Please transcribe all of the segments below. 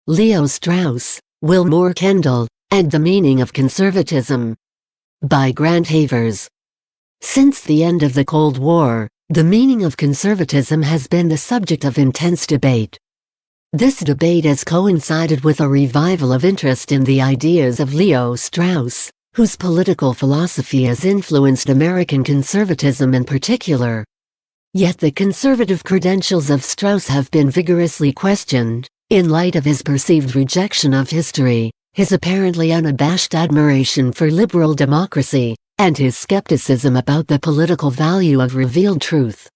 Leo Strauss, Willmoore Kendall, and The Meaning of Conservatism. By Grant Havers. Since the end of the Cold War, the meaning of conservatism has been the subject of intense debate. This debate has coincided with a revival of interest in the ideas of Leo Strauss, whose political philosophy has influenced American conservatism in particular. Yet the conservative credentials of Strauss have been vigorously questioned, in light of his perceived rejection of history, his apparently unabashed admiration for liberal democracy, and his skepticism about the political value of revealed truth.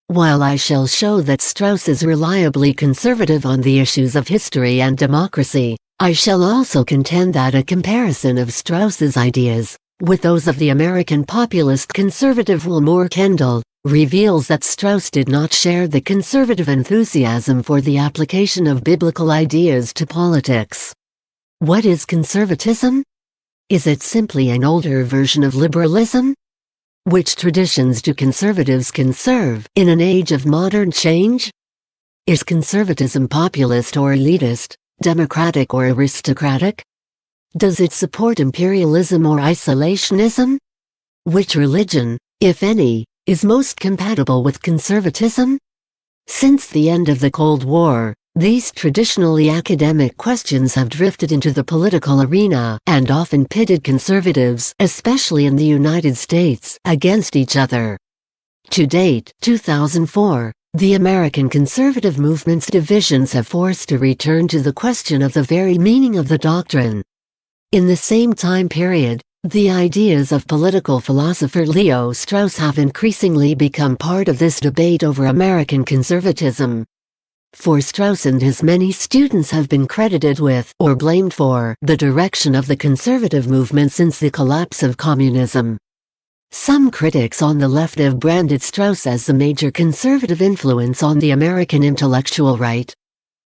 While I shall show that Strauss is reliably conservative on the issues of history and democracy, I shall also contend that a comparison of Strauss's ideas with those of the American populist conservative Willmoore Kendall reveals that Strauss did not share the conservative enthusiasm for the application of biblical ideas to politics. What is conservatism? Is it simply an older version of liberalism? Which traditions do conservatives conserve in an age of modern change? Is conservatism populist or elitist, democratic or aristocratic? Does it support imperialism or isolationism? Which religion, if any, is most compatible with conservatism? Since the end of the Cold War, these traditionally academic questions have drifted into the political arena and often pitted conservatives, especially in the United States, against each other. To date, 2004, the American conservative movement's divisions have forced a return to the question of the very meaning of the doctrine. In the same time period, the ideas of political philosopher Leo Strauss have increasingly become part of this debate over American conservatism. For Strauss and his many students have been credited with, or blamed for, the direction of the conservative movement since the collapse of communism. Some critics on the left have branded Strauss as the major conservative influence on the American intellectual right.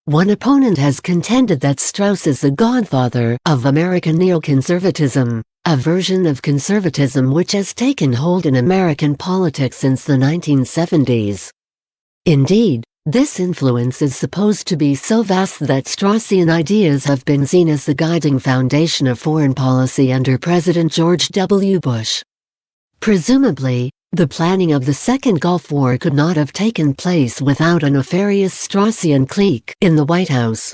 One opponent has contended that Strauss is the godfather of American neoconservatism, a version of conservatism which has taken hold in American politics since the 1970s. Indeed, this influence is supposed to be so vast that Straussian ideas have been seen as the guiding foundation of foreign policy under President George W. Bush. Presumably, the planning of the Second Gulf War could not have taken place without a nefarious Straussian clique in the White House.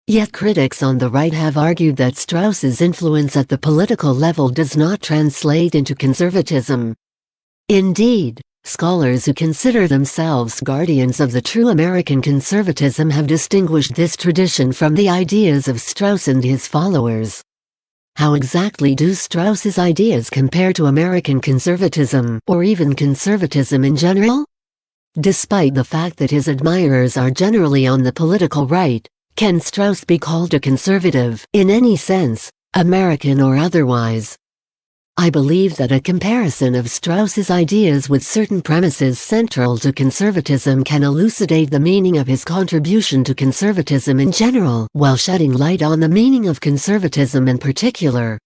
Yet critics on the right have argued that Strauss's influence at the political level does not translate into conservatism. Indeed, scholars who consider themselves guardians of the true American conservatism have distinguished this tradition from the ideas of Strauss and his followers. How exactly do Strauss's ideas compare to American conservatism, or even conservatism in general? Despite the fact that his admirers are generally on the political right, can Strauss be called a conservative, in any sense, American or otherwise? I believe that a comparison of Strauss's ideas with certain premises central to conservatism can elucidate the meaning of his contribution to conservatism in general, while shedding light on the meaning of conservatism in particular.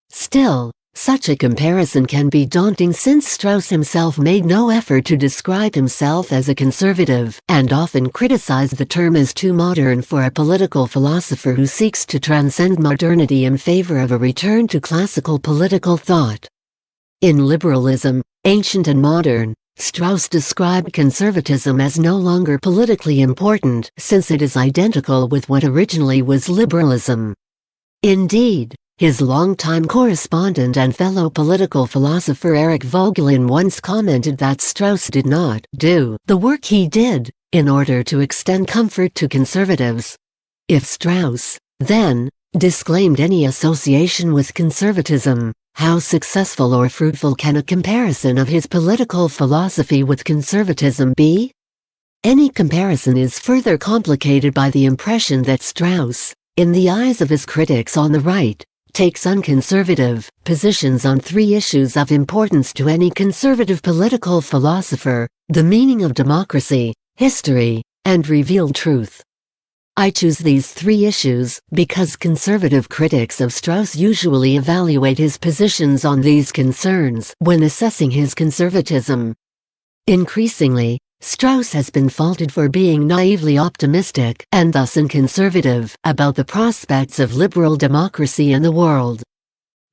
Still, such a comparison can be daunting since Strauss himself made no effort to describe himself as a conservative, and often criticized the term as too modern for a political philosopher who seeks to transcend modernity in favor of a return to classical political thought. In Liberalism, Ancient and Modern, Strauss described conservatism as no longer politically important since it is identical with what originally was liberalism. Indeed, his longtime correspondent and fellow political philosopher Eric Voegelin once commented that Strauss did not do the work he did in order to extend comfort to conservatives. If Strauss, then, disclaimed any association with conservatism, how successful or fruitful can a comparison of his political philosophy with conservatism be? Any comparison is further complicated by the impression that Strauss, in the eyes of his critics on the right, takes unconservative positions on three issues of importance to any conservative political philosopher: the meaning of democracy, history, and revealed truth. I choose these three issues because conservative critics of Strauss usually evaluate his positions on these concerns when assessing his conservatism. Increasingly, Strauss has been faulted for being naively optimistic, and thus inconservative, about the prospects of liberal democracy in the world.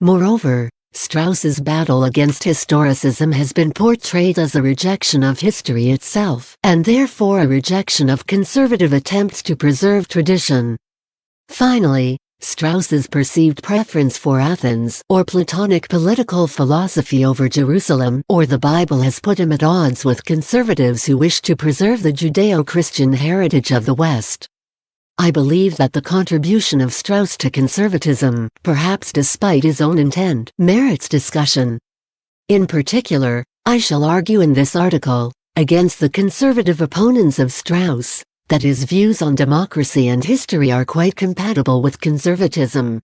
Moreover, Strauss's battle against historicism has been portrayed as a rejection of history itself, and therefore a rejection of conservative attempts to preserve tradition. Finally, Strauss's perceived preference for Athens or Platonic political philosophy over Jerusalem or the Bible has put him at odds with conservatives who wish to preserve the Judeo-Christian heritage of the West. I believe that the contribution of Strauss to conservatism, perhaps despite his own intent, merits discussion. In particular, I shall argue in this article, against the conservative opponents of Strauss, that his views on democracy and history are quite compatible with conservatism.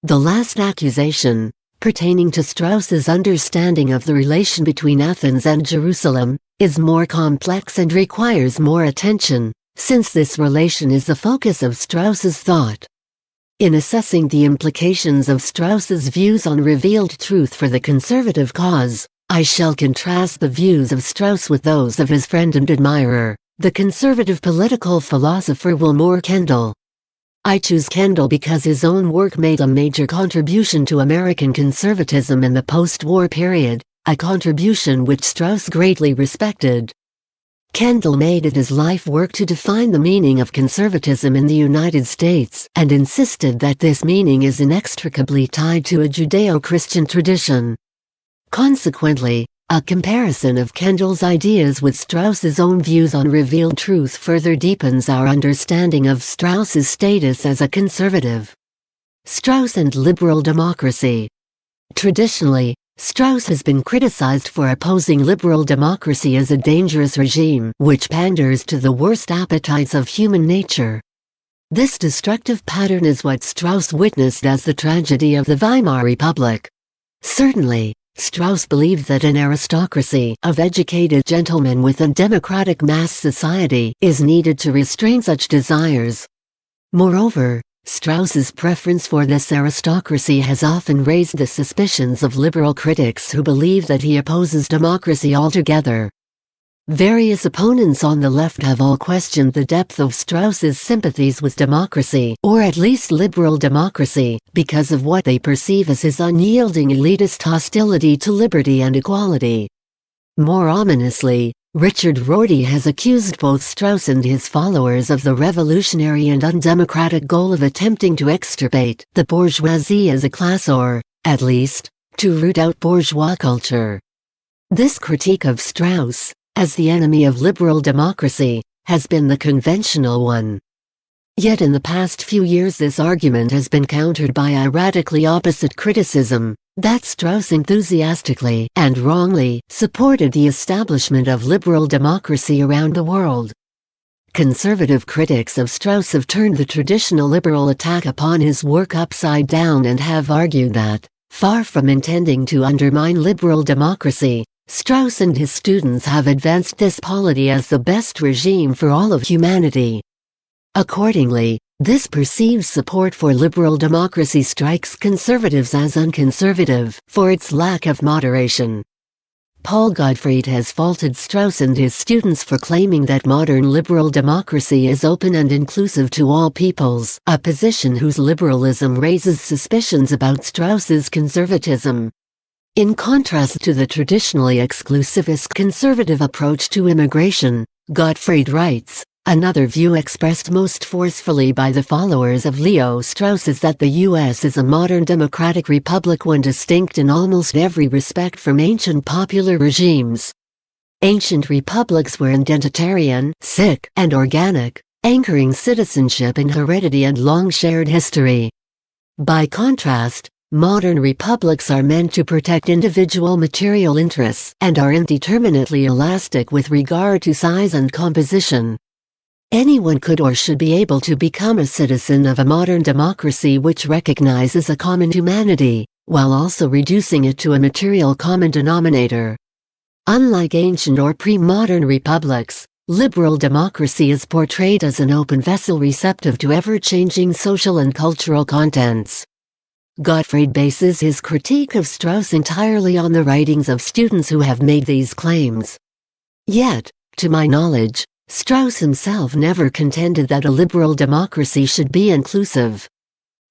The last accusation, pertaining to Strauss's understanding of the relation between Athens and Jerusalem, is more complex and requires more attention, since this relation is the focus of Strauss's thought. In assessing the implications of Strauss's views on revealed truth for the conservative cause, I shall contrast the views of Strauss with those of his friend and admirer, the conservative political philosopher Willmoore Kendall. I choose Kendall because his own work made a major contribution to American conservatism in the post-war period, a contribution which Strauss greatly respected. Kendall made it his life work to define the meaning of conservatism in the United States and insisted that this meaning is inextricably tied to a Judeo-Christian tradition. Consequently, a comparison of Kendall's ideas with Strauss's own views on revealed truth further deepens our understanding of Strauss's status as a conservative. Strauss and liberal democracy. Traditionally, Strauss has been criticized for opposing liberal democracy as a dangerous regime which panders to the worst appetites of human nature. This destructive pattern is what Strauss witnessed as the tragedy of the Weimar Republic. Certainly, Strauss believed that an aristocracy of educated gentlemen with a democratic mass society is needed to restrain such desires. Moreover, Strauss's preference for this aristocracy has often raised the suspicions of liberal critics who believe that he opposes democracy altogether. Various opponents on the left have all questioned the depth of Strauss's sympathies with democracy, or at least liberal democracy, because of what they perceive as his unyielding elitist hostility to liberty and equality. More ominously, Richard Rorty has accused both Strauss and his followers of the revolutionary and undemocratic goal of attempting to extirpate the bourgeoisie as a class or, at least, to root out bourgeois culture. This critique of Strauss, as the enemy of liberal democracy, has been the conventional one. Yet in the past few years this argument has been countered by a radically opposite criticism, that Strauss enthusiastically and wrongly supported the establishment of liberal democracy around the world. Conservative critics of Strauss have turned the traditional liberal attack upon his work upside down and have argued that, far from intending to undermine liberal democracy, Strauss and his students have advanced this polity as the best regime for all of humanity. Accordingly, this perceived support for liberal democracy strikes conservatives as unconservative for its lack of moderation. Paul Gottfried has faulted Strauss and his students for claiming that modern liberal democracy is open and inclusive to all peoples, a position whose liberalism raises suspicions about Strauss's conservatism. In contrast to the traditionally exclusivist conservative approach to immigration, Gottfried writes, another view expressed most forcefully by the followers of Leo Strauss is that the U.S. is a modern democratic republic, one distinct in almost every respect from ancient popular regimes. Ancient republics were identitarian, sick, and organic, anchoring citizenship in heredity and long shared history. By contrast, modern republics are meant to protect individual material interests and are indeterminately elastic with regard to size and composition. Anyone could or should be able to become a citizen of a modern democracy which recognizes a common humanity, while also reducing it to a material common denominator. Unlike ancient or pre-modern republics, liberal democracy is portrayed as an open vessel receptive to ever-changing social and cultural contents. Gottfried bases his critique of Strauss entirely on the writings of students who have made these claims. Yet, To my knowledge, Strauss himself never contended that a liberal democracy should be inclusive.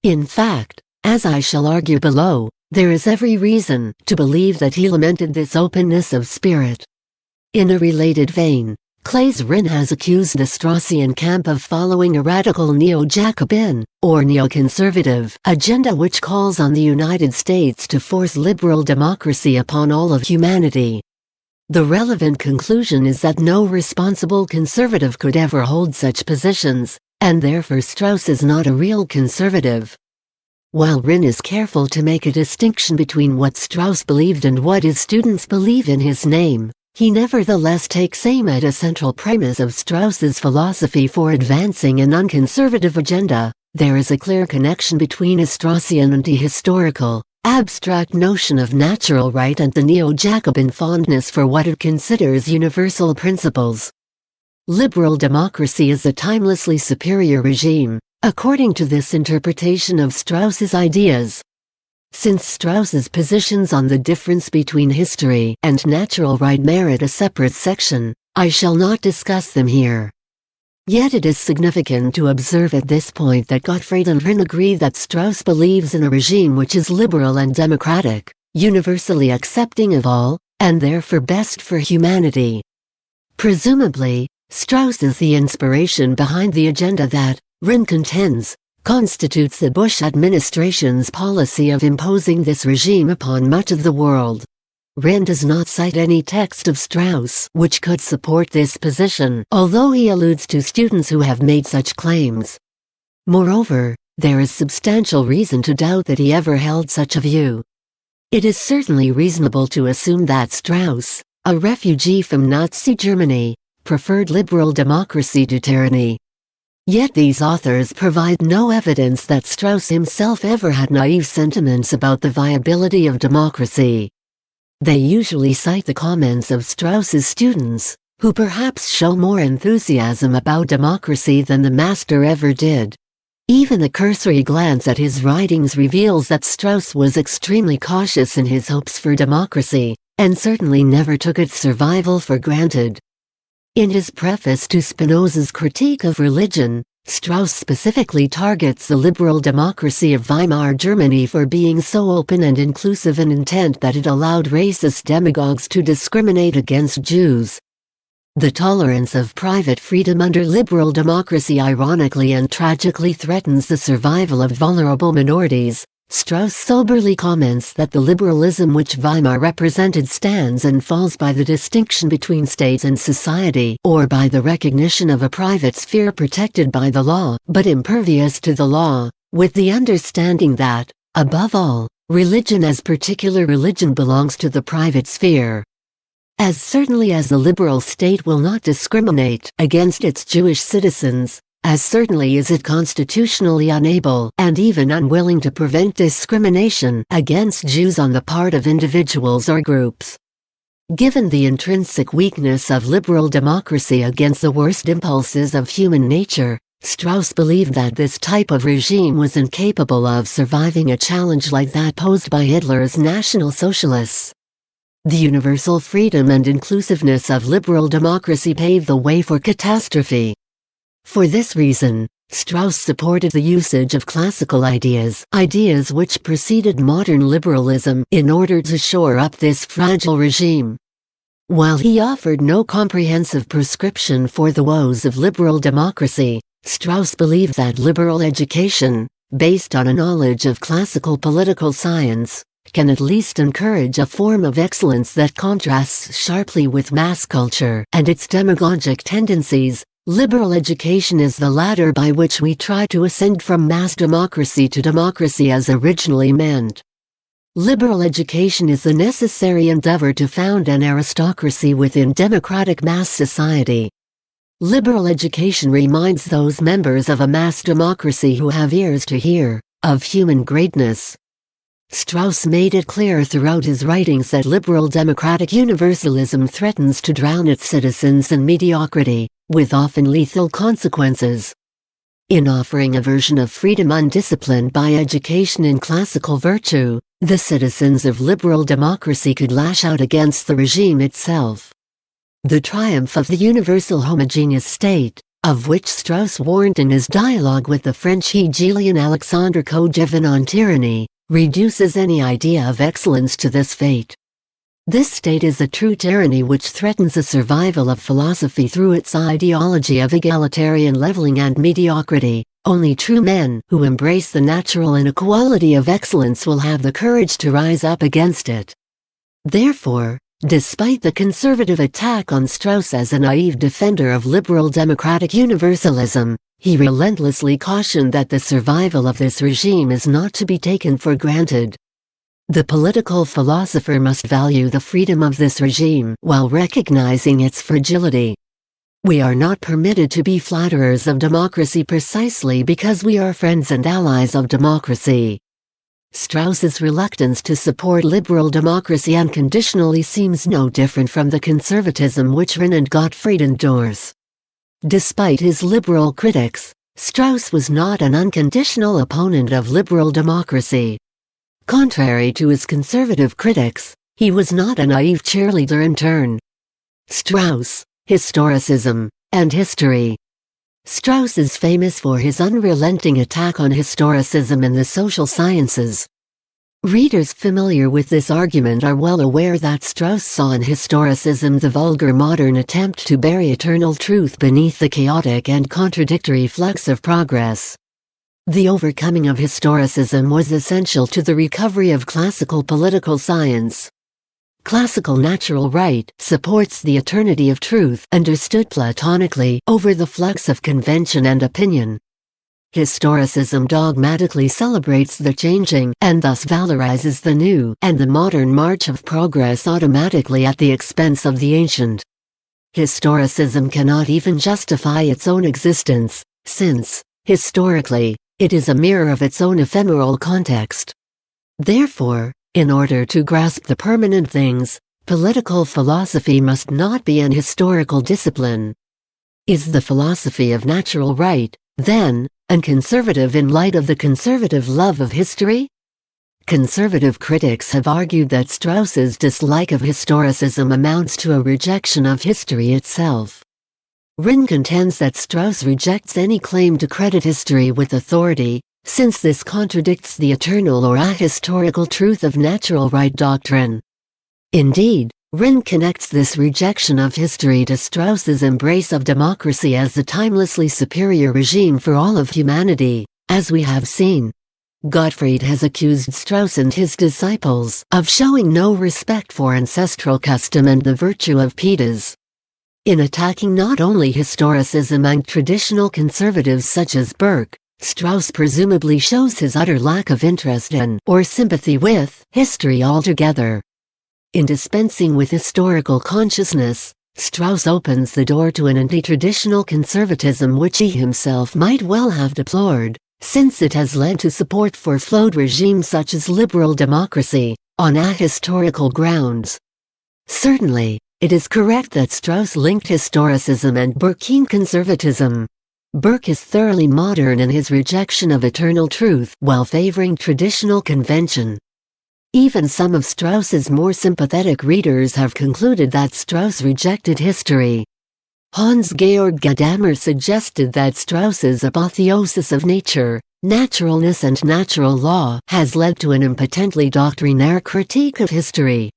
In fact, as I shall argue below, there is every reason to believe that he lamented this openness of spirit. In a related vein, Claes Rinn has accused the Straussian camp of following a radical neo-Jacobin, or neoconservative, agenda which calls on the United States to force liberal democracy upon all of humanity. The relevant conclusion is that no responsible conservative could ever hold such positions, and therefore Strauss is not a real conservative. While Rinn is careful to make a distinction between what Strauss believed and what his students believe in his name, he nevertheless takes aim at a central premise of Strauss's philosophy for advancing an unconservative agenda. There is a clear connection between a Straussian anti-historical, abstract notion of natural right and the neo-Jacobin fondness for what it considers universal principles. Liberal democracy is a timelessly superior regime, according to this interpretation of Strauss's ideas. Since Strauss's positions on the difference between history and natural right merit a separate section, I shall not discuss them here. Yet it is significant to observe at this point that Gottfried and Rinn agree that Strauss believes in a regime which is liberal and democratic, universally accepting of all, and therefore best for humanity. Presumably, Strauss is the inspiration behind the agenda that, Rinn contends, constitutes the Bush administration's policy of imposing this regime upon much of the world. Rinn does not cite any text of Strauss which could support this position, although he alludes to students who have made such claims. Moreover, there is substantial reason to doubt that he ever held such a view. It is certainly reasonable to assume that Strauss, a refugee from Nazi Germany, preferred liberal democracy to tyranny. Yet these authors provide no evidence that Strauss himself ever had naive sentiments about the viability of democracy. They usually cite the comments of Strauss's students, who perhaps show more enthusiasm about democracy than the master ever did. Even a cursory glance at his writings reveals that Strauss was extremely cautious in his hopes for democracy, and certainly never took its survival for granted. In his preface to Spinoza's Critique of Religion, Strauss specifically targets the liberal democracy of Weimar Germany for being so open and inclusive in intent that it allowed racist demagogues to discriminate against Jews. The tolerance of private freedom under liberal democracy ironically and tragically threatens the survival of vulnerable minorities. Strauss soberly comments that the liberalism which Weimar represented stands and falls by the distinction between state and society, or by the recognition of a private sphere protected by the law, but impervious to the law, with the understanding that, above all, religion as particular religion belongs to the private sphere. As certainly as the liberal state will not discriminate against its Jewish citizens, as certainly is it constitutionally unable and even unwilling to prevent discrimination against Jews on the part of individuals or groups. Given the intrinsic weakness of liberal democracy against the worst impulses of human nature, Strauss believed that this type of regime was incapable of surviving a challenge like that posed by Hitler's National Socialists. The universal freedom and inclusiveness of liberal democracy paved the way for catastrophe. For this reason, Strauss supported the usage of classical ideas which preceded modern liberalism in order to shore up this fragile regime. While he offered no comprehensive prescription for the woes of liberal democracy, Strauss believed that liberal education, based on a knowledge of classical political science, can at least encourage a form of excellence that contrasts sharply with mass culture and its demagogic tendencies. Liberal education is the ladder by which we try to ascend from mass democracy to democracy as originally meant. Liberal education is the necessary endeavor to found an aristocracy within democratic mass society. Liberal education reminds those members of a mass democracy who have ears to hear, of human greatness. Strauss made it clear throughout his writings that liberal democratic universalism threatens to drown its citizens in mediocrity, with often lethal consequences. In offering a version of freedom undisciplined by education in classical virtue, the citizens of liberal democracy could lash out against the regime itself. The triumph of the universal homogeneous state, of which Strauss warned in his dialogue with the French Hegelian Alexandre Kojèvin on tyranny, reduces any idea of excellence to this fate. This state is a true tyranny which threatens the survival of philosophy through its ideology of egalitarian leveling and mediocrity. Only true men who embrace the natural inequality of excellence will have the courage to rise up against it. Therefore, despite the conservative attack on Strauss as a naive defender of liberal democratic universalism, he relentlessly cautioned that the survival of this regime is not to be taken for granted. The political philosopher must value the freedom of this regime while recognizing its fragility. We are not permitted to be flatterers of democracy precisely because we are friends and allies of democracy. Strauss's reluctance to support liberal democracy unconditionally seems no different from the conservatism which Rinn and Gottfried endorse. Despite his liberal critics, Strauss was not an unconditional opponent of liberal democracy. Contrary to his conservative critics, he was not a naive cheerleader in turn. Strauss, Historicism, and History. Strauss is famous for his unrelenting attack on historicism and the social sciences. Readers familiar with this argument are well aware that Strauss saw in historicism the vulgar modern attempt to bury eternal truth beneath the chaotic and contradictory flux of progress. The overcoming of historicism was essential to the recovery of classical political science. Classical natural right supports the eternity of truth understood platonically over the flux of convention and opinion. Historicism dogmatically celebrates the changing and thus valorizes the new and the modern march of progress automatically at the expense of the ancient. Historicism cannot even justify its own existence, since, historically, it is a mirror of its own ephemeral context. Therefore, in order to grasp the permanent things, political philosophy must not be an historical discipline. Is the philosophy of natural right, then, unconservative in light of the conservative love of history? Conservative critics have argued that Strauss's dislike of historicism amounts to a rejection of history itself. Rinn contends that Strauss rejects any claim to credit history with authority, since this contradicts the eternal or ahistorical truth of natural right doctrine. Indeed, Rinn connects this rejection of history to Strauss's embrace of democracy as the timelessly superior regime for all of humanity, as we have seen. Gottfried has accused Strauss and his disciples of showing no respect for ancestral custom and the virtue of pietas. In attacking not only historicism and traditional conservatives such as Burke, Strauss presumably shows his utter lack of interest in or sympathy with history altogether. In dispensing with historical consciousness, Strauss opens the door to an anti-traditional conservatism which he himself might well have deplored, since it has led to support for flawed regimes such as liberal democracy, on ahistorical grounds. Certainly, it is correct that Strauss linked historicism and Burkean conservatism. Burke is thoroughly modern in his rejection of eternal truth while favoring traditional convention. Even some of Strauss's more sympathetic readers have concluded that Strauss rejected history. Hans-Georg Gadamer suggested that Strauss's apotheosis of nature, naturalness and natural law has led to an impotently doctrinaire critique of history.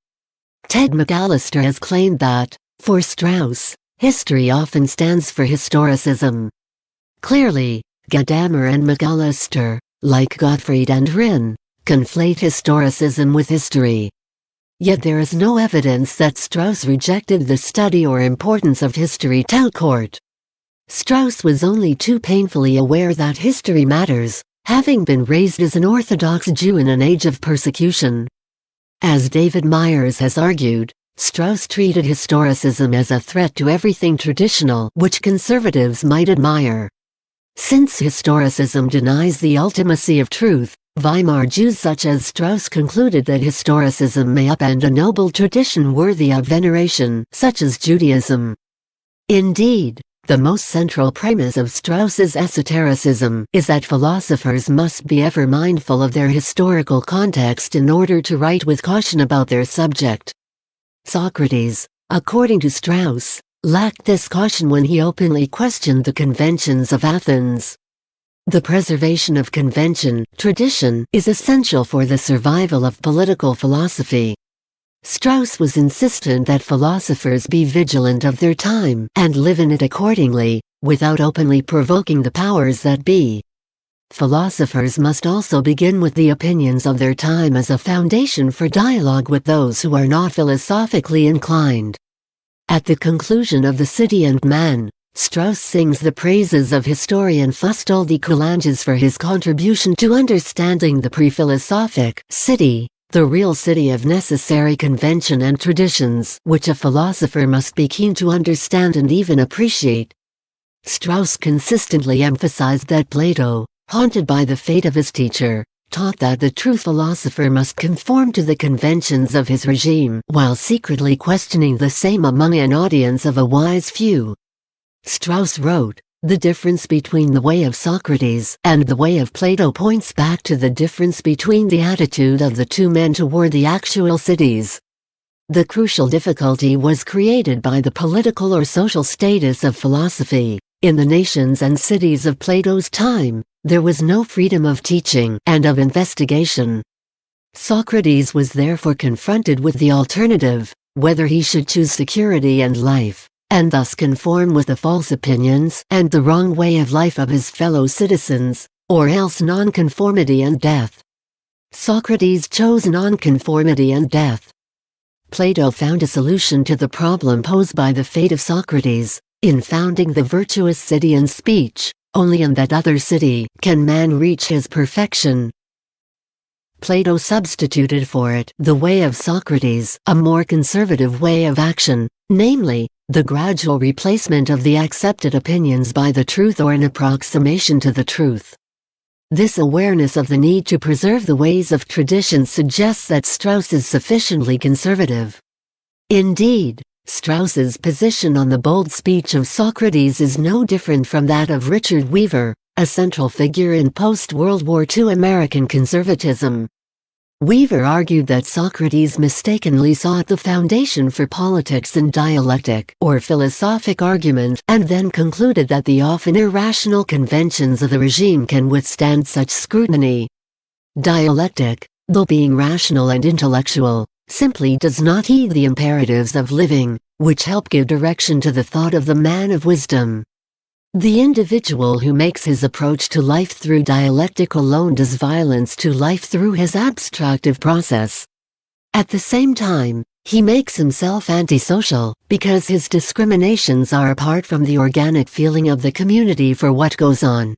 Ted McAllister has claimed that, for Strauss, history often stands for historicism. Clearly, Gadamer and McAllister, like Gottfried and Rinn, conflate historicism with history. Yet there is no evidence that Strauss rejected the study or importance of history tout court. Strauss was only too painfully aware that history matters, having been raised as an Orthodox Jew in an age of persecution. As David Myers has argued, Strauss treated historicism as a threat to everything traditional which conservatives might admire. Since historicism denies the ultimacy of truth, Weimar Jews such as Strauss concluded that historicism may upend a noble tradition worthy of veneration, such as Judaism. Indeed, the most central premise of Strauss's esotericism is that philosophers must be ever mindful of their historical context in order to write with caution about their subject. Socrates, according to Strauss, lacked this caution when he openly questioned the conventions of Athens. The preservation of convention, tradition, is essential for the survival of political philosophy. Strauss was insistent that philosophers be vigilant of their time and live in it accordingly, without openly provoking the powers that be. Philosophers must also begin with the opinions of their time as a foundation for dialogue with those who are not philosophically inclined. At the conclusion of The City and Man, Strauss sings the praises of historian Fustel de Coulanges for his contribution to understanding the pre-philosophic city, the real city of necessary convention and traditions, which a philosopher must be keen to understand and even appreciate. Strauss consistently emphasized that Plato, haunted by the fate of his teacher, taught that the true philosopher must conform to the conventions of his regime while secretly questioning the same among an audience of a wise few. Strauss wrote, "The difference between the way of Socrates and the way of Plato points back to the difference between the attitude of the two men toward the actual cities. The crucial difficulty was created by the political or social status of philosophy. In the nations and cities of Plato's time, there was no freedom of teaching and of investigation. Socrates was therefore confronted with the alternative, whether he should choose security and life, and thus conform with the false opinions and the wrong way of life of his fellow citizens, or else nonconformity and death. Socrates chose nonconformity and death. Plato found a solution to the problem posed by the fate of Socrates, in founding the virtuous city and speech. Only in that other city can man reach his perfection. Plato substituted for it the way of Socrates, a more conservative way of action, namely, the gradual replacement of the accepted opinions by the truth or an approximation to the truth. This awareness of the need to preserve the ways of tradition suggests that Strauss is sufficiently conservative. Indeed, Strauss's position on the bold speech of Socrates is no different from that of Richard Weaver, a central figure in post-World War II American conservatism. Weaver argued that Socrates mistakenly sought the foundation for politics in dialectic or philosophic argument, and then concluded that the often irrational conventions of the regime can withstand such scrutiny. Dialectic, though being rational and intellectual, simply does not heed the imperatives of living, which help give direction to the thought of the man of wisdom. The individual who makes his approach to life through dialectic alone does violence to life through his abstractive process. At the same time, he makes himself antisocial, because his discriminations are apart from the organic feeling of the community for what goes on.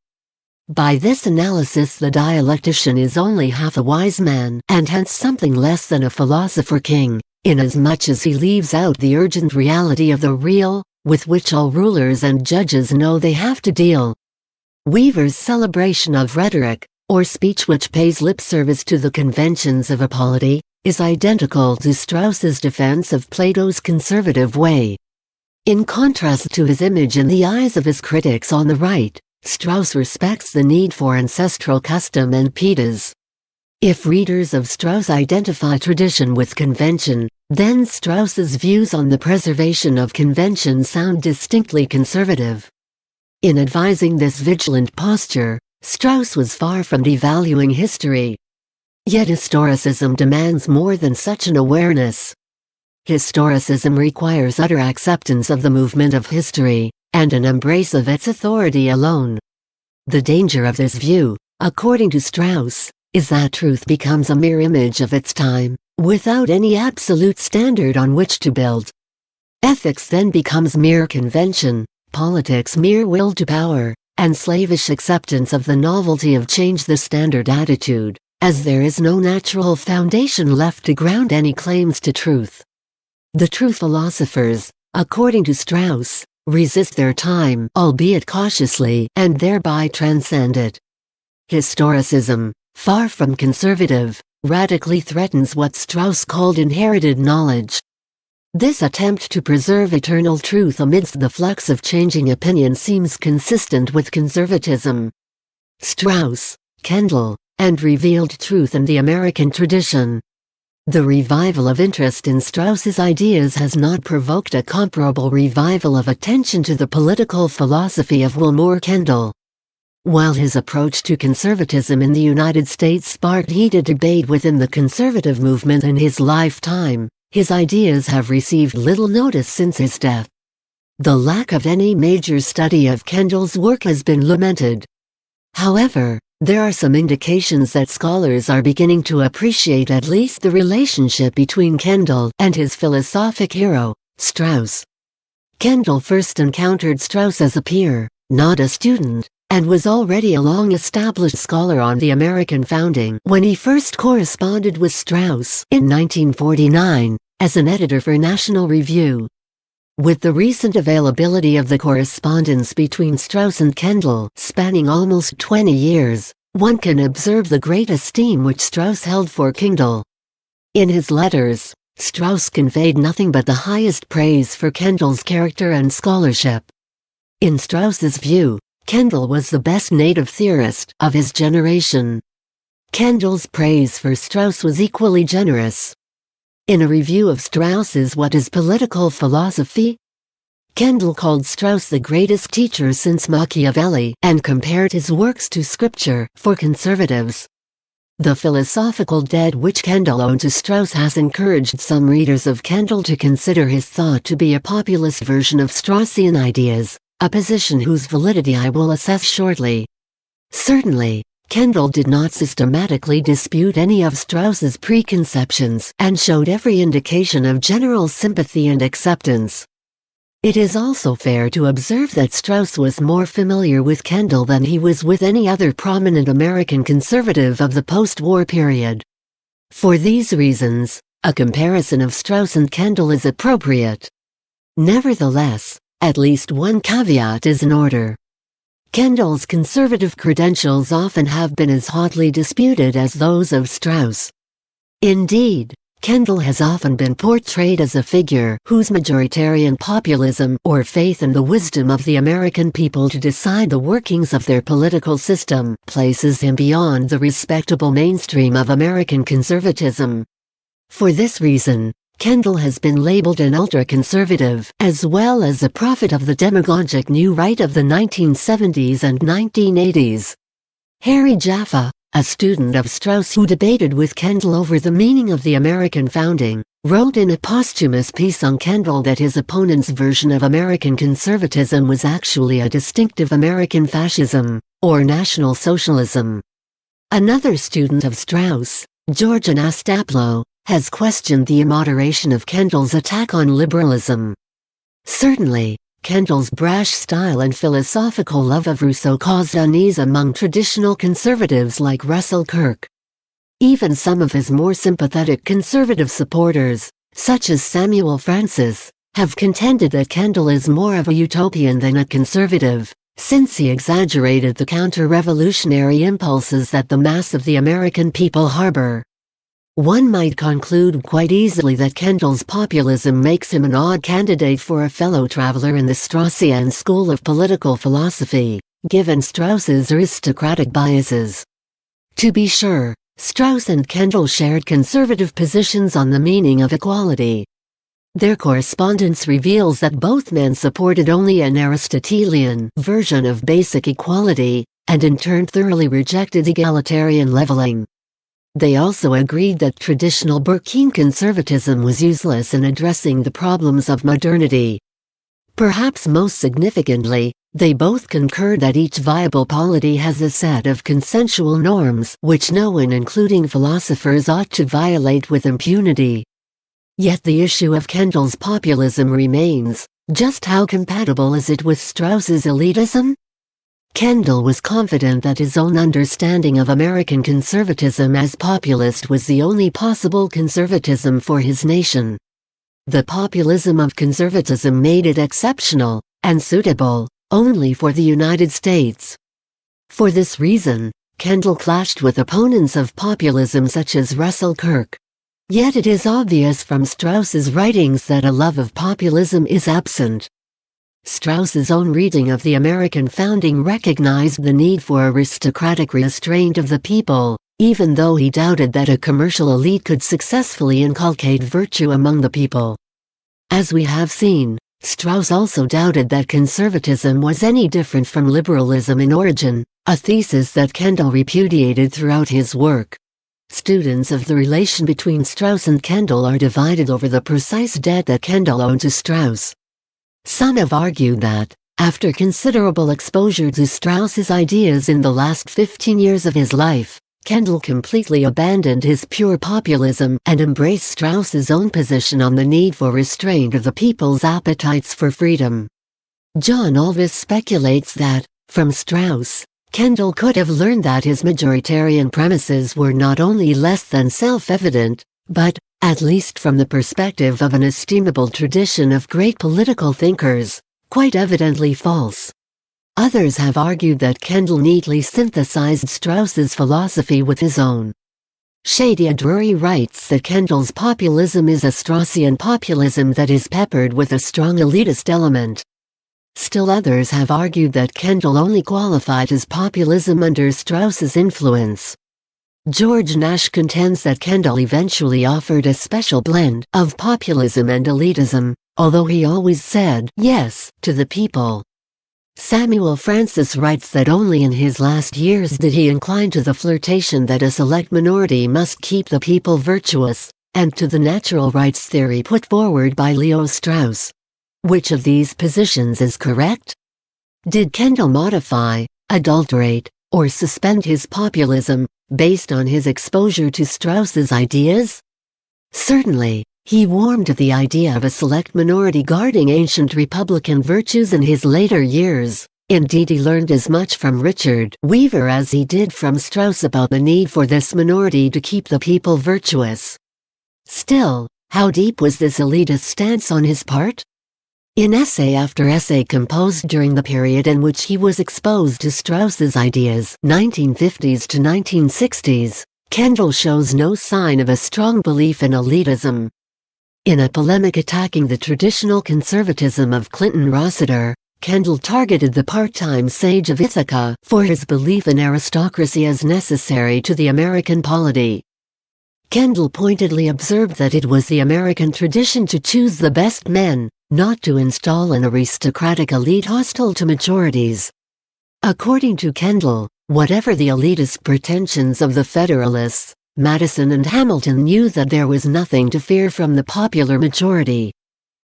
By this analysis, the dialectician is only half a wise man, and hence something less than a philosopher king, inasmuch as he leaves out the urgent reality of the real, with which all rulers and judges know they have to deal. Weaver's celebration of rhetoric, or speech which pays lip service to the conventions of a polity, is identical to Strauss's defense of Plato's conservative way. In contrast to his image in the eyes of his critics on the right, Strauss respects the need for ancestral custom and pietas. If readers of Strauss identify tradition with convention, then Strauss's views on the preservation of convention sound distinctly conservative. In advising this vigilant posture, Strauss was far from devaluing history. Yet historicism demands more than such an awareness. Historicism requires utter acceptance of the movement of history, and an embrace of its authority alone. The danger of this view, according to Strauss, is that truth becomes a mere image of its time, without any absolute standard on which to build. Ethics then becomes mere convention, politics mere will to power, and slavish acceptance of the novelty of change the standard attitude, as there is no natural foundation left to ground any claims to truth. The true philosophers, according to Strauss, resist their time, albeit cautiously, and thereby transcend it. Historicism, far from conservative, radically threatens what Strauss called inherited knowledge. This attempt to preserve eternal truth amidst the flux of changing opinion seems consistent with conservatism. Strauss, Kendall, and Revealed Truth in the American Tradition. The revival of interest in Strauss's ideas has not provoked a comparable revival of attention to the political philosophy of Willmoore Kendall. While his approach to conservatism in the United States sparked heated debate within the conservative movement in his lifetime, his ideas have received little notice since his death. The lack of any major study of Kendall's work has been lamented. However, there are some indications that scholars are beginning to appreciate at least the relationship between Kendall and his philosophic hero, Strauss. Kendall first encountered Strauss as a peer, not a student, and was already a long-established scholar on the American founding when he first corresponded with Strauss in 1949 as an editor for National Review. With the recent availability of the correspondence between Strauss and Kendall spanning almost 20 years, one can observe the great esteem which Strauss held for Kendall. In his letters, Strauss conveyed nothing but the highest praise for Kendall's character and scholarship. In Strauss's view, Kendall was the best native theorist of his generation. Kendall's praise for Strauss was equally generous. In a review of Strauss's What is Political Philosophy?, Kendall called Strauss the greatest teacher since Machiavelli and compared his works to scripture for conservatives. The philosophical debt which Kendall owed to Strauss has encouraged some readers of Kendall to consider his thought to be a populist version of Straussian ideas, a position whose validity I will assess shortly. Certainly, Kendall did not systematically dispute any of Strauss's preconceptions and showed every indication of general sympathy and acceptance. It is also fair to observe that Strauss was more familiar with Kendall than he was with any other prominent American conservative of the post-war period. For these reasons, a comparison of Strauss and Kendall is appropriate. Nevertheless, at least one caveat is in order. Kendall's conservative credentials often have been as hotly disputed as those of Strauss. Indeed, Kendall has often been portrayed as a figure whose majoritarian populism or faith in the wisdom of the American people to decide the workings of their political system places him beyond the respectable mainstream of American conservatism. For this reason, Kendall has been labeled an ultra-conservative as well as a prophet of the demagogic New Right of the 1970s and 1980s. Harry Jaffa, a student of Strauss who debated with Kendall over the meaning of the American founding, wrote in a posthumous piece on Kendall that his opponent's version of American conservatism was actually a distinctive American fascism, or National Socialism. Another student of Strauss, George Anastaplo, has questioned the immoderation of Kendall's attack on liberalism. Certainly, Kendall's brash style and philosophical love of Rousseau caused unease among traditional conservatives like Russell Kirk. Even some of his more sympathetic conservative supporters, such as Samuel Francis, have contended that Kendall is more of a utopian than a conservative, since he exaggerated the counter-revolutionary impulses that the mass of the American people harbor. One might conclude quite easily that Kendall's populism makes him an odd candidate for a fellow traveler in the Straussian school of political philosophy, given Strauss's aristocratic biases. To be sure, Strauss and Kendall shared conservative positions on the meaning of equality. Their correspondence reveals that both men supported only an Aristotelian version of basic equality, and in turn thoroughly rejected egalitarian leveling. They also agreed that traditional Burkean conservatism was useless in addressing the problems of modernity. Perhaps most significantly, they both concurred that each viable polity has a set of consensual norms which no one, including philosophers, ought to violate with impunity. Yet the issue of Kendall's populism remains: just how compatible is it with Strauss's elitism? Kendall was confident that his own understanding of American conservatism as populist was the only possible conservatism for his nation. The populism of conservatism made it exceptional, and suitable, only for the United States. For this reason, Kendall clashed with opponents of populism such as Russell Kirk. Yet it is obvious from Strauss's writings that a love of populism is absent. Strauss's own reading of the American founding recognized the need for aristocratic restraint of the people, even though he doubted that a commercial elite could successfully inculcate virtue among the people. As we have seen, Strauss also doubted that conservatism was any different from liberalism in origin, a thesis that Kendall repudiated throughout his work. Students of the relation between Strauss and Kendall are divided over the precise debt that Kendall owed to Strauss. Some have argued that, after considerable exposure to Strauss's ideas in the last 15 years of his life, Kendall completely abandoned his pure populism and embraced Strauss's own position on the need for restraint of the people's appetites for freedom. John Alvis speculates that, from Strauss, Kendall could have learned that his majoritarian premises were not only less than self-evident, but, at least from the perspective of an estimable tradition of great political thinkers, quite evidently false. Others have argued that Kendall neatly synthesized Strauss's philosophy with his own. Shadia Drury writes that Kendall's populism is a Straussian populism that is peppered with a strong elitist element. Still others have argued that Kendall only qualified as populism under Strauss's influence. George Nash contends that Kendall eventually offered a special blend of populism and elitism, although he always said yes to the people. Samuel Francis writes that only in his last years did he incline to the flirtation that a select minority must keep the people virtuous, and to the natural rights theory put forward by Leo Strauss. Which of these positions is correct? Did Kendall modify, adulterate, or suspend his populism, based on his exposure to Strauss's ideas? Certainly, he warmed to the idea of a select minority guarding ancient republican virtues in his later years. Indeed, he learned as much from Richard Weaver as he did from Strauss about the need for this minority to keep the people virtuous. Still, how deep was this elitist stance on his part? In essay after essay composed during the period in which he was exposed to Strauss's ideas, 1950s to 1960s, Kendall shows no sign of a strong belief in elitism. In a polemic attacking the traditional conservatism of Clinton Rossiter, Kendall targeted the part-time sage of Ithaca for his belief in aristocracy as necessary to the American polity. Kendall pointedly observed that it was the American tradition to choose the best men, not to install an aristocratic elite hostile to majorities. According to Kendall, whatever the elitist pretensions of the Federalists, Madison and Hamilton knew that there was nothing to fear from the popular majority.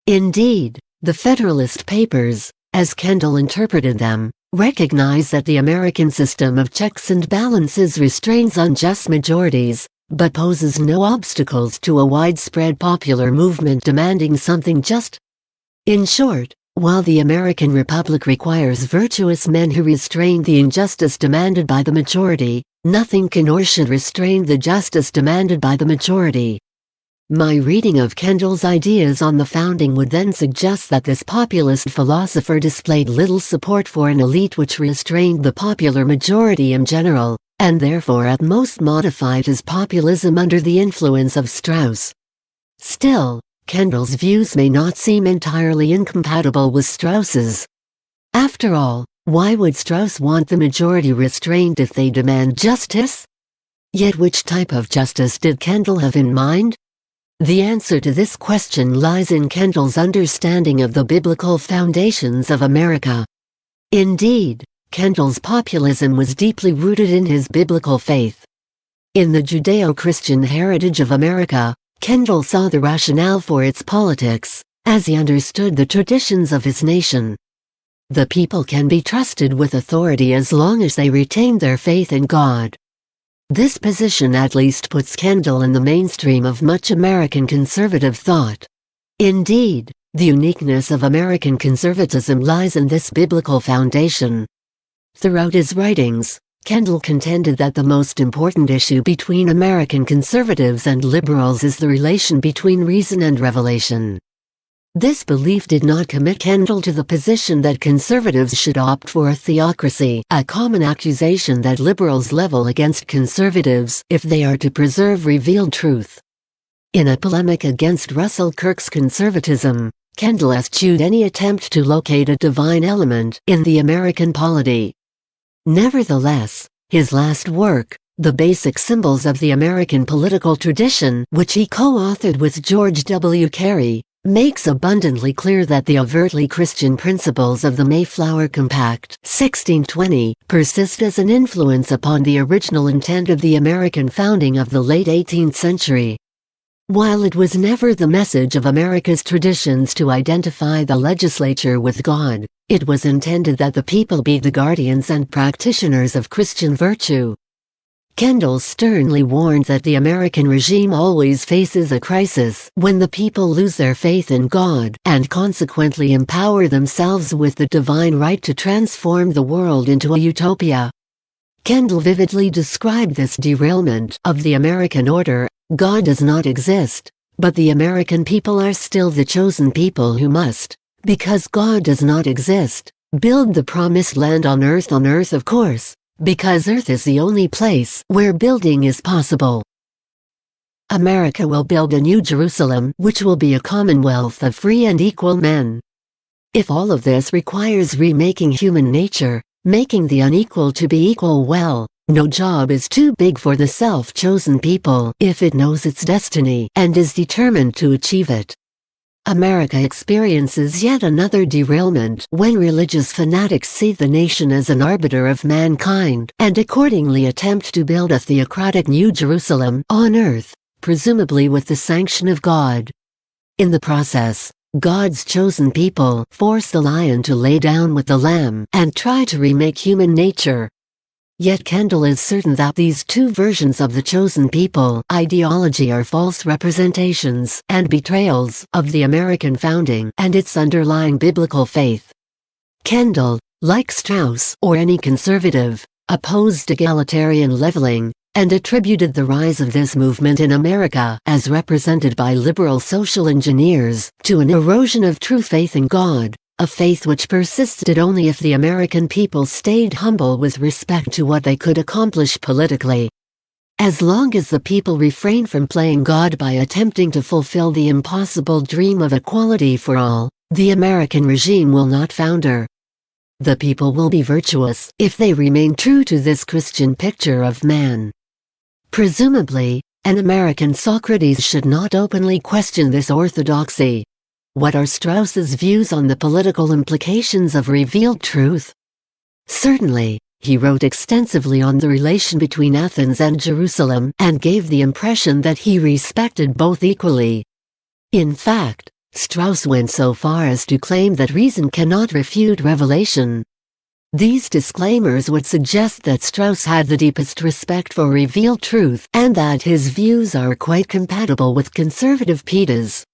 Indeed, the Federalist Papers, as Kendall interpreted them, recognized that the American system of checks and balances restrains unjust majorities, but poses no obstacles to a widespread popular movement demanding something just. In short, while the American Republic requires virtuous men who restrain the injustice demanded by the majority, nothing can or should restrain the justice demanded by the majority. My reading of Kendall's ideas on the founding would then suggest that this populist philosopher displayed little support for an elite which restrained the popular majority in general, and therefore at most modified his populism under the influence of Strauss. Still, Kendall's views may not seem entirely incompatible with Strauss's. After all, why would Strauss want the majority restrained if they demand justice? Yet which type of justice did Kendall have in mind? The answer to this question lies in Kendall's understanding of the biblical foundations of America. Indeed, Kendall's populism was deeply rooted in his biblical faith. In the Judeo-Christian heritage of America, Kendall saw the rationale for its politics, as he understood the traditions of his nation. The people can be trusted with authority as long as they retain their faith in God. This position at least puts Kendall in the mainstream of much American conservative thought. Indeed, the uniqueness of American conservatism lies in this biblical foundation. Throughout his writings, Kendall contended that the most important issue between American conservatives and liberals is the relation between reason and revelation. This belief did not commit Kendall to the position that conservatives should opt for a theocracy, a common accusation that liberals level against conservatives if they are to preserve revealed truth. In a polemic against Russell Kirk's conservatism, Kendall eschewed any attempt to locate a divine element in the American polity. Nevertheless, his last work, The Basic Symbols of the American Political Tradition, which he co-authored with George W. Carey, makes abundantly clear that the overtly Christian principles of the Mayflower Compact 1620 persist as an influence upon the original intent of the American founding of the late 18th century. While it was never the message of America's traditions to identify the legislature with God, it was intended that the people be the guardians and practitioners of Christian virtue. Kendall sternly warned that the American regime always faces a crisis when the people lose their faith in God and consequently empower themselves with the divine right to transform the world into a utopia. Kendall vividly described this derailment of the American order. God does not exist, but the American people are still the chosen people who must, because God does not exist, build the promised land on earth of course, because earth is the only place where building is possible. America will build a new Jerusalem which will be a commonwealth of free and equal men. If all of this requires remaking human nature, making the unequal to be equal, well, no job is too big for the self-chosen people if it knows its destiny and is determined to achieve it. America experiences yet another derailment when religious fanatics see the nation as an arbiter of mankind and accordingly attempt to build a theocratic New Jerusalem on earth, presumably with the sanction of God. In the process, God's chosen people force the lion to lay down with the lamb and try to remake human nature. Yet Kendall is certain that these two versions of the chosen people ideology are false representations and betrayals of the American founding and its underlying biblical faith. Kendall, like Strauss or any conservative, opposed egalitarian leveling, and attributed the rise of this movement in America, as represented by liberal social engineers, to an erosion of true faith in God. A faith which persisted only if the American people stayed humble with respect to what they could accomplish politically. As long as the people refrain from playing God by attempting to fulfill the impossible dream of equality for all, the American regime will not founder. The people will be virtuous if they remain true to this Christian picture of man. Presumably, an American Socrates should not openly question this orthodoxy. What are Strauss's views on the political implications of revealed truth? Certainly, he wrote extensively on the relation between Athens and Jerusalem and gave the impression that he respected both equally. In fact, Strauss went so far as to claim that reason cannot refute revelation. These disclaimers would suggest that Strauss had the deepest respect for revealed truth and that his views are quite compatible with conservative Pietas.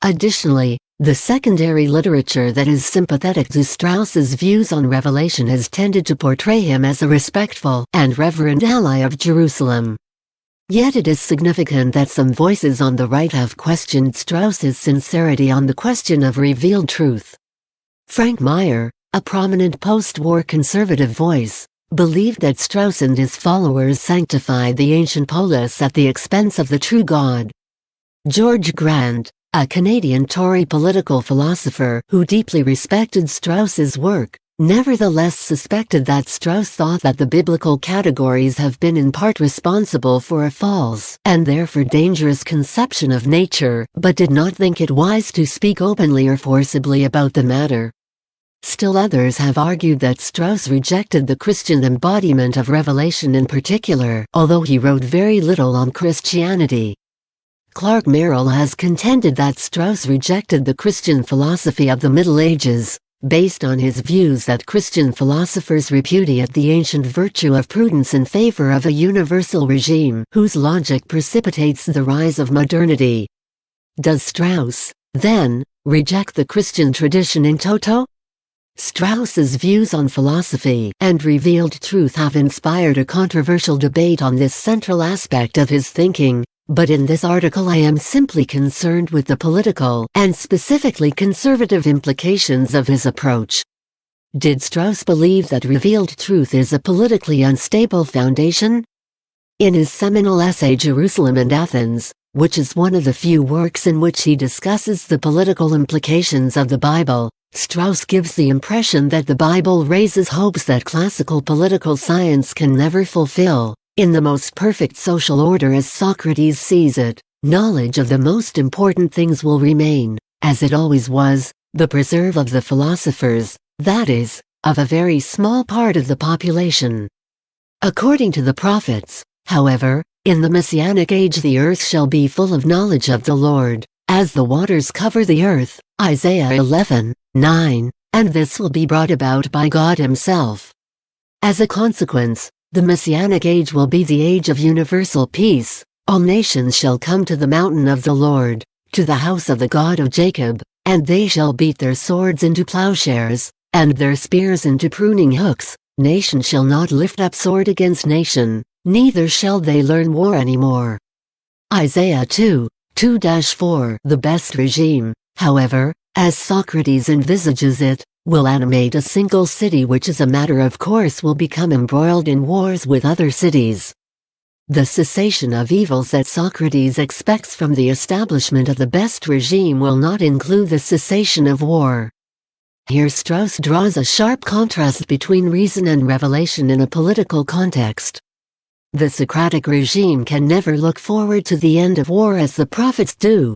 Additionally, the secondary literature that is sympathetic to Strauss's views on Revelation has tended to portray him as a respectful and reverent ally of Jerusalem. Yet it is significant that some voices on the right have questioned Strauss's sincerity on the question of revealed truth. Frank Meyer, a prominent post-war conservative voice, believed that Strauss and his followers sanctified the ancient polis at the expense of the true God. George Grant, a Canadian Tory political philosopher who deeply respected Strauss's work, nevertheless suspected that Strauss thought that the biblical categories have been in part responsible for a false and therefore dangerous conception of nature, but did not think it wise to speak openly or forcibly about the matter. Still others have argued that Strauss rejected the Christian embodiment of Revelation in particular, although he wrote very little on Christianity. Clark Merrill has contended that Strauss rejected the Christian philosophy of the Middle Ages, based on his views that Christian philosophers repudiate the ancient virtue of prudence in favor of a universal regime whose logic precipitates the rise of modernity. Does Strauss, then, reject the Christian tradition in toto? Strauss's views on philosophy and revealed truth have inspired a controversial debate on this central aspect of his thinking. But in this article I am simply concerned with the political and specifically conservative implications of his approach. Did Strauss believe that revealed truth is a politically unstable foundation? In his seminal essay Jerusalem and Athens, which is one of the few works in which he discusses the political implications of the Bible, Strauss gives the impression that the Bible raises hopes that classical political science can never fulfill, In the most perfect social order as Socrates sees it, knowledge of the most important things will remain, as it always was, the preserve of the philosophers, that is, of a very small part of the population. According to the prophets, however, in the Messianic age the earth shall be full of knowledge of the Lord, as the waters cover the earth, Isaiah 11:9, and this will be brought about by God Himself. As a consequence, the Messianic age will be the age of universal peace. All nations shall come to the mountain of the Lord, to the house of the God of Jacob, and they shall beat their swords into plowshares, and their spears into pruning hooks. Nation shall not lift up sword against nation, neither shall they learn war any more. Isaiah 2:2-4. The best regime, however, as Socrates envisages it, will animate a single city which as a matter of course will become embroiled in wars with other cities. The cessation of evils that Socrates expects from the establishment of the best regime will not include the cessation of war. Here Strauss draws a sharp contrast between reason and revelation in a political context. The Socratic regime can never look forward to the end of war as the prophets do.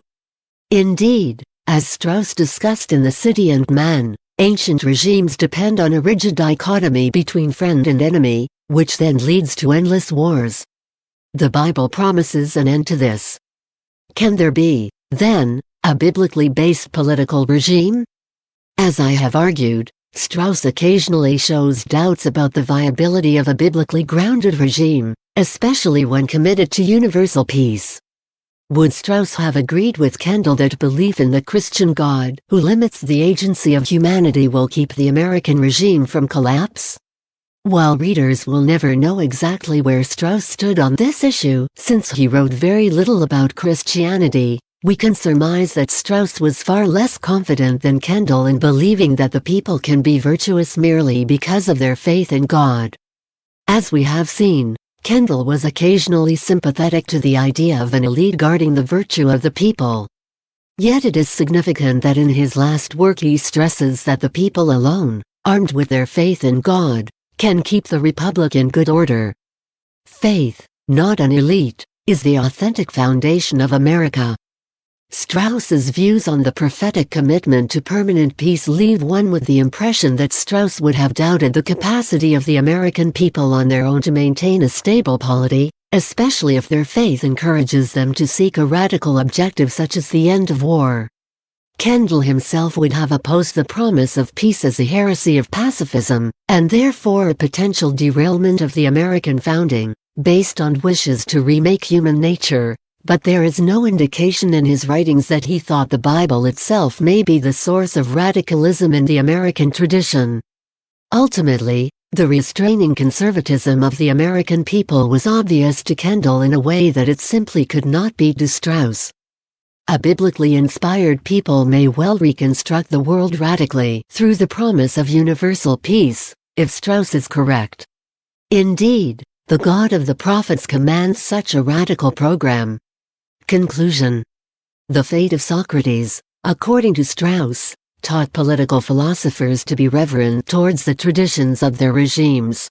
Indeed, as Strauss discussed in The City and Man, ancient regimes depend on a rigid dichotomy between friend and enemy, which then leads to endless wars. The Bible promises an end to this. Can there be, then, a biblically based political regime? As I have argued, Strauss occasionally shows doubts about the viability of a biblically grounded regime, especially when committed to universal peace. Would Strauss have agreed with Kendall that belief in the Christian God who limits the agency of humanity will keep the American regime from collapse? While readers will never know exactly where Strauss stood on this issue, since he wrote very little about Christianity, we can surmise that Strauss was far less confident than Kendall in believing that the people can be virtuous merely because of their faith in God. As we have seen, Kendall was occasionally sympathetic to the idea of an elite guarding the virtue of the people. Yet it is significant that in his last work he stresses that the people alone, armed with their faith in God, can keep the republic in good order. Faith, not an elite, is the authentic foundation of America. Strauss's views on the prophetic commitment to permanent peace leave one with the impression that Strauss would have doubted the capacity of the American people on their own to maintain a stable polity, especially if their faith encourages them to seek a radical objective such as the end of war. Kendall himself would have opposed the promise of peace as a heresy of pacifism, and therefore a potential derailment of the American founding, based on wishes to remake human nature. But there is no indication in his writings that he thought the Bible itself may be the source of radicalism in the American tradition. Ultimately, the restraining conservatism of the American people was obvious to Kendall in a way that it simply could not be to Strauss. A biblically inspired people may well reconstruct the world radically through the promise of universal peace, if Strauss is correct. Indeed, the God of the prophets commands such a radical program. Conclusion. The fate of Socrates, according to Strauss, taught political philosophers to be reverent towards the traditions of their regimes.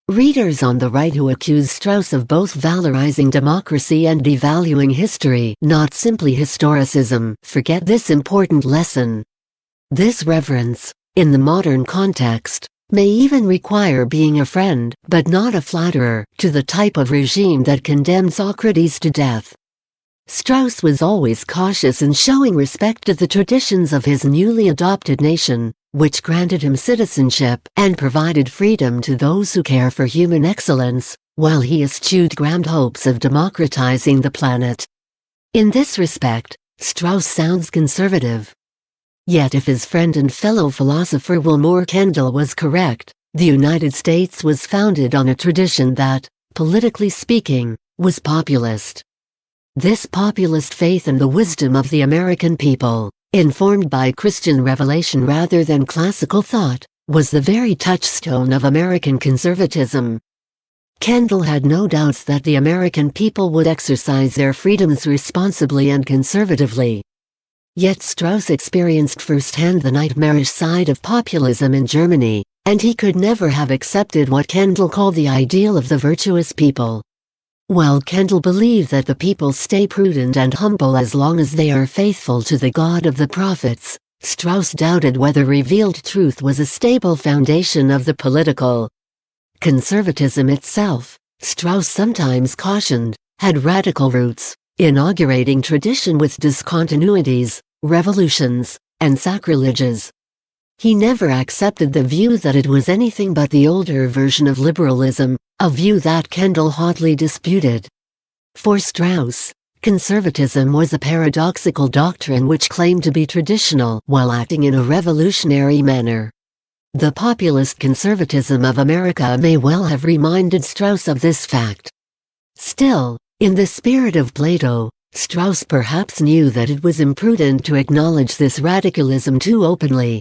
Readers on the right who accuse Strauss of both valorizing democracy and devaluing history, not simply historicism, forget this important lesson. This reverence, in the modern context, may even require being a friend, but not a flatterer, to the type of regime that condemned Socrates to death. Strauss was always cautious in showing respect to the traditions of his newly adopted nation, which granted him citizenship and provided freedom to those who care for human excellence, while he eschewed grand hopes of democratizing the planet. In this respect, Strauss sounds conservative. Yet if his friend and fellow philosopher Willmoore Kendall was correct, the United States was founded on a tradition that, politically speaking, was populist. This populist faith in the wisdom of the American people, informed by Christian revelation rather than classical thought, was the very touchstone of American conservatism. Kendall had no doubts that the American people would exercise their freedoms responsibly and conservatively. Yet Strauss experienced firsthand the nightmarish side of populism in Germany, and he could never have accepted what Kendall called the ideal of the virtuous people. While Kendall believed that the people stay prudent and humble as long as they are faithful to the God of the prophets, Strauss doubted whether revealed truth was a stable foundation of the political conservatism itself. Strauss sometimes cautioned, had radical roots, inaugurating tradition with discontinuities, revolutions, and sacrileges. He never accepted the view that it was anything but the older version of liberalism, a view that Kendall hotly disputed. For Strauss, conservatism was a paradoxical doctrine which claimed to be traditional while acting in a revolutionary manner. The populist conservatism of America may well have reminded Strauss of this fact. Still, in the spirit of Plato, Strauss perhaps knew that it was imprudent to acknowledge this radicalism too openly.